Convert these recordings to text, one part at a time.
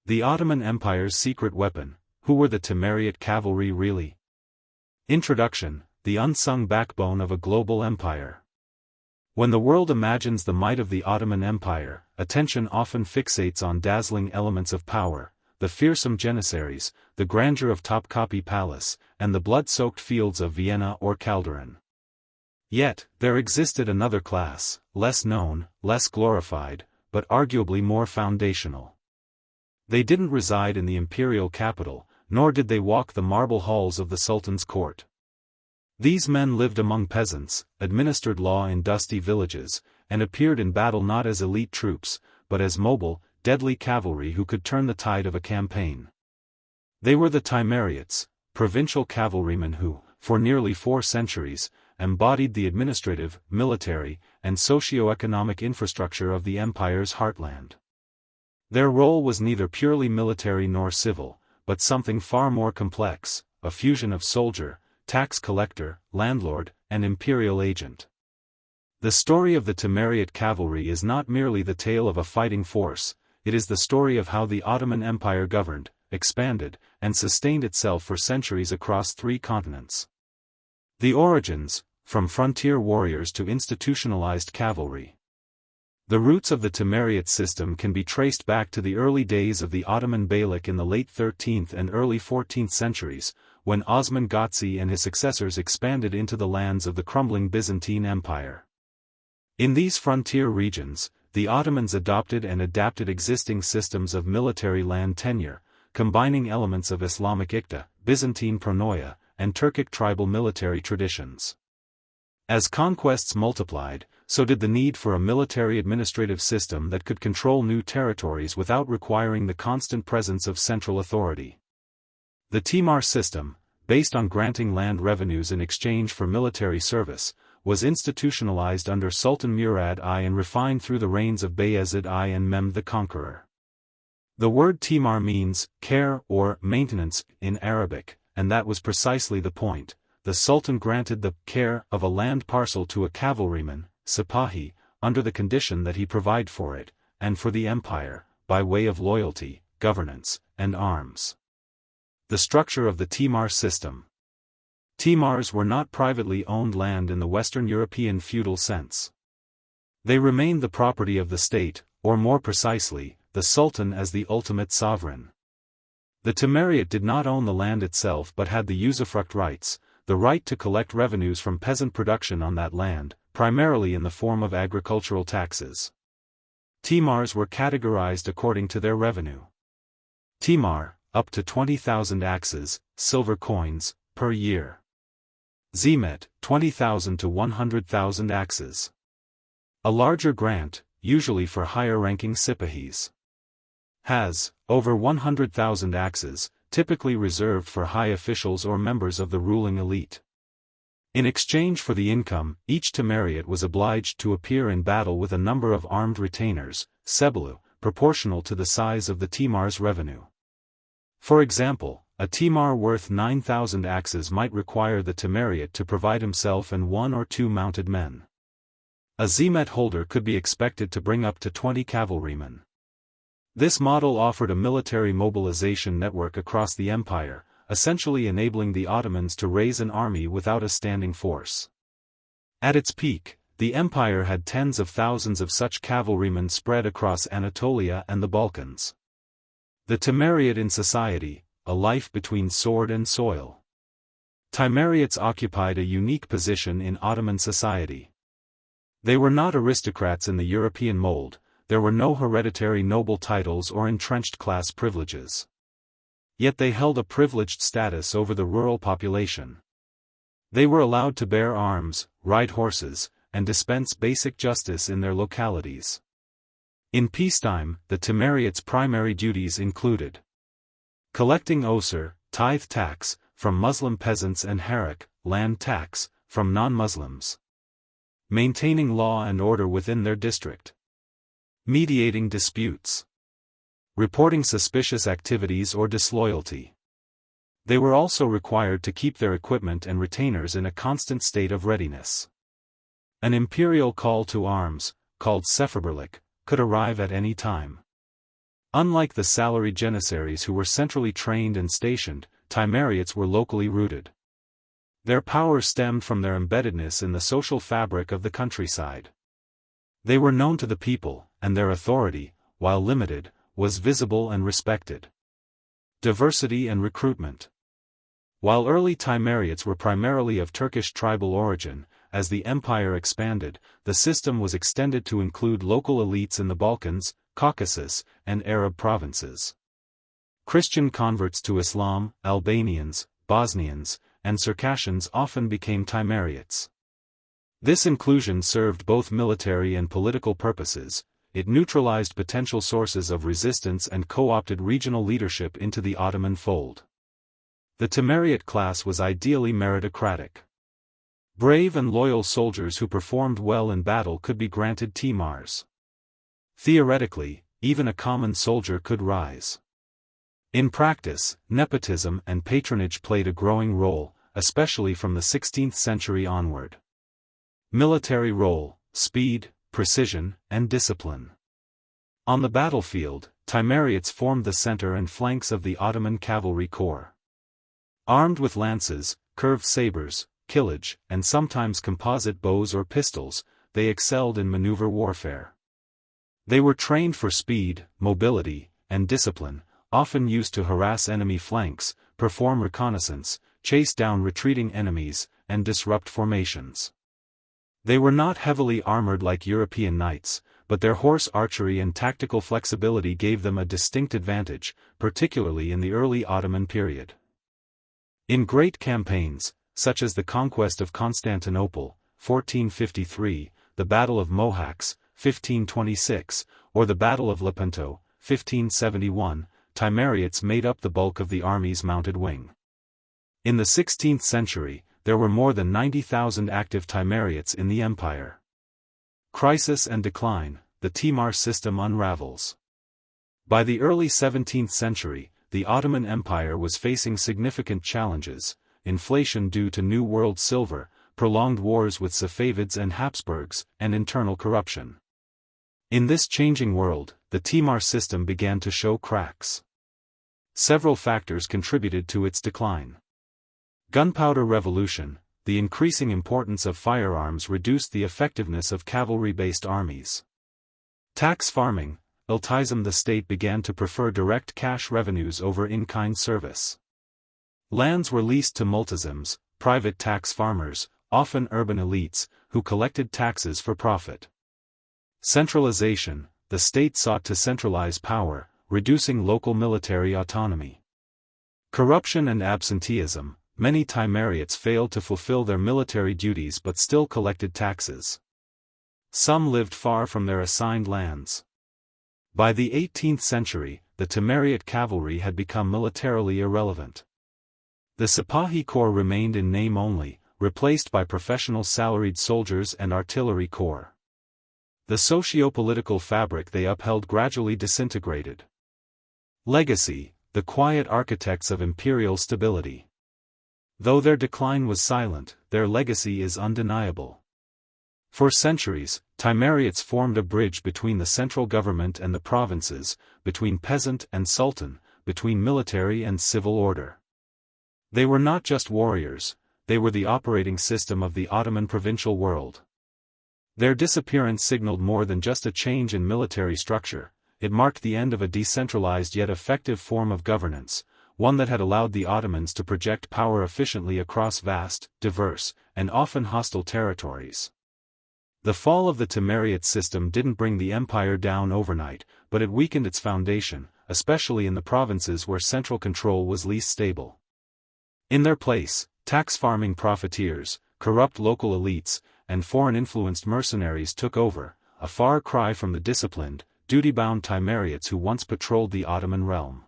The Ottoman Empire's secret weapon. Who were the Timariot Cavalry really? Introduction, the unsung backbone of a global empire. When the world imagines the might of the Ottoman Empire, attention often fixates on dazzling elements of power, the fearsome janissaries, the grandeur of Topkapi Palace, and the blood-soaked fields of Vienna or Calderon. Yet, there existed another class, less known, less glorified, but arguably more foundational. They didn't reside in the imperial capital, nor did they walk the marble halls of the Sultan's court. These men lived among peasants, administered law in dusty villages, and appeared in battle not as elite troops, but as mobile, deadly cavalry who could turn the tide of a campaign. They were the Timariots, provincial cavalrymen who, for nearly 4 centuries, embodied the administrative, military, and socio-economic infrastructure of the empire's heartland. Their role was neither purely military nor civil, but something far more complex, a fusion of soldier, tax collector, landlord, and imperial agent. The story of the Timariot cavalry is not merely the tale of a fighting force, it is the story of how the Ottoman Empire governed, expanded, and sustained itself for centuries across 3 continents. The origins, from frontier warriors to institutionalized cavalry. The roots of the Timariot system can be traced back to the early days of the Ottoman Beylik in the late 13th and early 14th centuries, when Osman Gazi and his successors expanded into the lands of the crumbling Byzantine Empire. In these frontier regions, the Ottomans adopted and adapted existing systems of military land tenure, combining elements of Islamic Iqta, Byzantine pronoia, and Turkic tribal military traditions. As conquests multiplied, so did the need for a military administrative system that could control new territories without requiring the constant presence of central authority. The Timar system, based on granting land revenues in exchange for military service, was institutionalized under Sultan Murad I and refined through the reigns of Bayezid I and Mehmed the Conqueror. The word Timar means care or maintenance in Arabic, and that was precisely the point. The Sultan granted the care of a land parcel to a cavalryman, Sipahi, under the condition that he provide for it, and for the empire, by way of loyalty, governance, and arms. The structure of the Timar system. Timars were not privately owned land in the Western European feudal sense. They remained the property of the state, or more precisely, the Sultan as the ultimate sovereign. The Timariot did not own the land itself but had the usufruct rights, the right to collect revenues from peasant production on that land, primarily in the form of agricultural taxes. Timars were categorized according to their revenue. Timar, up to 20,000 axes, silver coins, per year. Zimet, 20,000 to 100,000 axes. A larger grant, usually for higher-ranking Sipahis. Has, over 100,000 axes, typically reserved for high officials or members of the ruling elite. In exchange for the income, each Timariot was obliged to appear in battle with a number of armed retainers, sebelu, proportional to the size of the Timar's revenue. For example, a Timar worth 9,000 axes might require the Timariot to provide himself and 1 or 2 mounted men. A Zimet holder could be expected to bring up to 20 cavalrymen. This model offered a military mobilization network across the empire, essentially enabling the Ottomans to raise an army without a standing force. At its peak, the empire had tens of thousands of such cavalrymen spread across Anatolia and the Balkans. The Timariot in society, a life between sword and soil. Timariots occupied a unique position in Ottoman society. They were not aristocrats in the European mold. There were no hereditary noble titles or entrenched class privileges. Yet they held a privileged status over the rural population. They were allowed to bear arms, ride horses, and dispense basic justice in their localities. In peacetime, the Timariots' primary duties included collecting osur, tithe tax, from Muslim peasants and harak, land tax, from non-Muslims. Maintaining law and order within their district. Mediating disputes. Reporting suspicious activities or disloyalty. They were also required to keep their equipment and retainers in a constant state of readiness. An imperial call to arms, called seferberlik, could arrive at any time. Unlike the salaried janissaries who were centrally trained and stationed, Timariots were locally rooted. Their power stemmed from their embeddedness in the social fabric of the countryside. They were known to the people, and their authority, while limited, was visible and respected. Diversity and recruitment. While early Timariots were primarily of Turkish tribal origin, as the empire expanded, the system was extended to include local elites in the Balkans, Caucasus, and Arab provinces. Christian converts to Islam, Albanians, Bosnians, and Circassians often became Timariots. This inclusion served both military and political purposes. It neutralized potential sources of resistance and co-opted regional leadership into the Ottoman fold. The Timariot class was ideally meritocratic. Brave and loyal soldiers who performed well in battle could be granted Timars. Theoretically, even a common soldier could rise. In practice, nepotism and patronage played a growing role, especially from the 16th century onward. Military role, speed, precision, and discipline. On the battlefield, Timariots formed the center and flanks of the Ottoman cavalry corps. Armed with lances, curved sabers, killage, and sometimes composite bows or pistols, they excelled in maneuver warfare. They were trained for speed, mobility, and discipline, often used to harass enemy flanks, perform reconnaissance, chase down retreating enemies, and disrupt formations. They were not heavily armored like European knights, but their horse archery and tactical flexibility gave them a distinct advantage, particularly in the early Ottoman period. In great campaigns, such as the conquest of Constantinople, 1453, the Battle of Mohacs, 1526, or the Battle of Lepanto, 1571, Timariots made up the bulk of the army's mounted wing. In the 16th century, there were more than 90,000 active Timariots in the empire. Crisis and decline, the Timar system unravels. By the early 17th century, the Ottoman Empire was facing significant challenges: inflation due to New World silver, prolonged wars with Safavids and Habsburgs, and internal corruption. In this changing world, the Timar system began to show cracks. Several factors contributed to its decline. Gunpowder revolution: the increasing importance of firearms reduced the effectiveness of cavalry-based armies. Tax farming: Iltism, the state began to prefer direct cash revenues over in-kind service. Lands were leased to multisims, private tax farmers, often urban elites, who collected taxes for profit. Centralization: the state sought to centralize power, reducing local military autonomy. Corruption and absenteeism: many Timariots failed to fulfill their military duties but still collected taxes. Some lived far from their assigned lands. By the 18th century, the Timariot cavalry had become militarily irrelevant. The Sipahi corps remained in name only, replaced by professional salaried soldiers and artillery corps. The socio-political fabric they upheld gradually disintegrated. Legacy: the quiet architects of imperial stability. Though their decline was silent, their legacy is undeniable. For centuries, Timariots formed a bridge between the central government and the provinces, between peasant and sultan, between military and civil order. They were not just warriors, they were the operating system of the Ottoman provincial world. Their disappearance signaled more than just a change in military structure. It marked the end of a decentralized yet effective form of governance, one that had allowed the Ottomans to project power efficiently across vast, diverse, and often hostile territories. The fall of the Timariot system didn't bring the empire down overnight, but it weakened its foundation, especially in the provinces where central control was least stable. In their place, tax-farming profiteers, corrupt local elites, and foreign-influenced mercenaries took over, a far cry from the disciplined, duty-bound Timariots who once patrolled the Ottoman realm.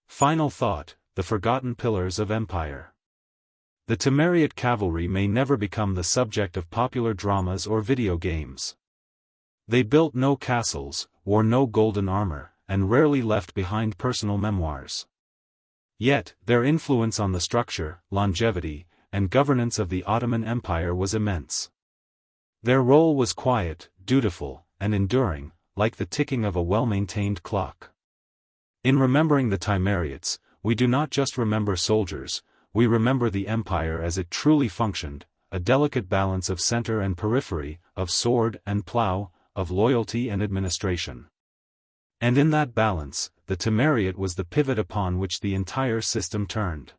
Final thought: the forgotten pillars of empire. The Timariot cavalry may never become the subject of popular dramas or video games. They built no castles, wore no golden armor, and rarely left behind personal memoirs. Yet, their influence on the structure, longevity, and governance of the Ottoman Empire was immense. Their role was quiet, dutiful, and enduring, like the ticking of a well-maintained clock. In remembering the Timariots, we do not just remember soldiers, we remember the empire as it truly functioned, a delicate balance of center and periphery, of sword and plow, of loyalty and administration. And in that balance, the Timariot was the pivot upon which the entire system turned.